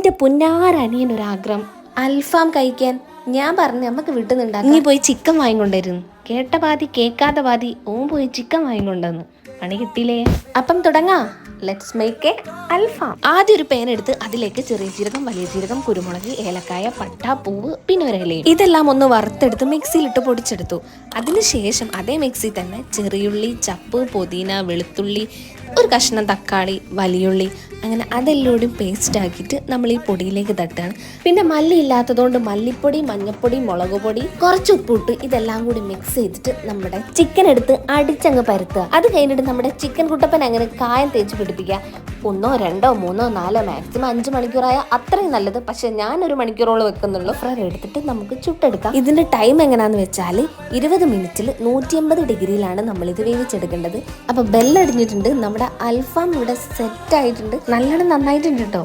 എൻ്റെ പുന്നാരനിയനൊരാഗ്രഹം അൽഫാം കഴിക്കാൻ. ഞാൻ പറഞ്ഞു നമുക്ക് വീട്ടുന്നുണ്ടാക്കാം, നീ പോയി ചിക്കൻ വാങ്ങിക്കൊണ്ടിരുന്നു. കേട്ട പാതി കേൾക്കാത്ത പാതി ഓൻ പോയി ചിക്കൻ വാങ്ങിക്കൊണ്ടെന്ന്. പണി കിട്ടിയില്ലേ? അപ്പം തുടങ്ങാ. ലെറ്റ്സ് മേക്ക് എ അൽഫാം. ആദ്യം ഒരു പാൻ എടുത്ത് അതിലേക്ക് ചെറിയ ജീരകം, വലിയ ജീരകം, കുരുമുളക്, ഏലക്കായ, പട്ട, പൂവ്, പിന്നെ ഒരു ഇലയും ഇതെല്ലാം ഒന്ന് വറുത്തെടുത്ത് മിക്സിയിലിട്ട് പൊടിച്ചെടുത്തു. അതിനുശേഷം അതേ മിക്സി തന്നെ ചെറിയുള്ളി, ചപ്പ്, പുതിന, വെളുത്തുള്ളി, ഒരു കഷ്ണം തക്കാളി, വലിയുള്ളി, അങ്ങനെ അതെല്ലാം പേസ്റ്റ് ആക്കിയിട്ട് നമ്മൾ ഈ പൊടിയിലേക്ക് തട്ടുകയാണ്. പിന്നെ മല്ലി ഇല്ലാത്തതുകൊണ്ട് മല്ലിപ്പൊടി, മഞ്ഞൾപ്പൊടി, മുളക് പൊടി, കുറച്ച് ഉപ്പിട്ട് ഇതെല്ലാം കൂടി മിക്സ് ചെയ്തിട്ട് നമ്മുടെ ചിക്കൻ എടുത്ത് അടിച്ചങ്ങ് പരത്തുക. അത് കഴിഞ്ഞിട്ട് നമ്മുടെ ചിക്കൻ കുട്ടപ്പൻ അങ്ങനെ കായം തേച്ച് പിടിപ്പിക്കുക. 1, 2, 3, 4 മാക്സിമം 5 മണിക്കൂറായ അത്രയും നല്ലത്. പക്ഷെ ഞാൻ 1 മണിക്കൂറോളം വെക്കുന്നുള്ളൂ. ഫ്രൈ എടുത്തിട്ട് നമുക്ക് ചുട്ടെടുക്കാം. ഇതിന്റെ ടൈം എങ്ങനെയാന്ന് വെച്ചാൽ 20 മിനിറ്റിൽ 180 ഡിഗ്രിയിലാണ് നമ്മൾ ഇത് വേവിച്ചെടുക്കേണ്ടത്. അപ്പൊ ബെല്ലടിഞ്ഞിട്ടുണ്ട്. നമ്മുടെ അൽഫാം ഇവിടെ സെറ്റ് ആയിട്ടുണ്ട്. നല്ലോണം നന്നായിട്ടുണ്ട് കേട്ടോ.